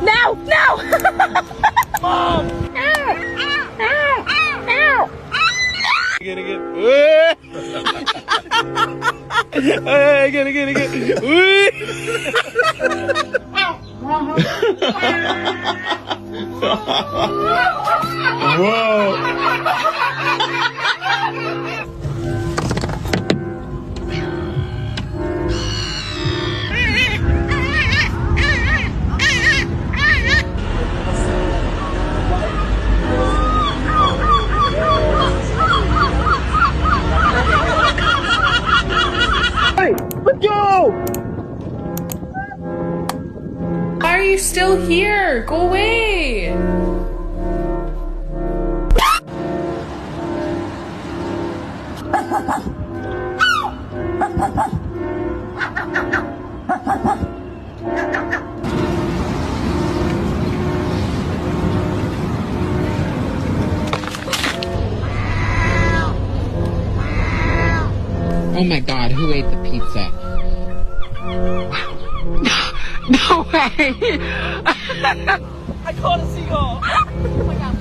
Now! Now! Mom! Get it. Whoa. Let's go! Why are you still here? Go away! Oh my god, who ate the pizza? No way! I caught a seagull! Oh my god,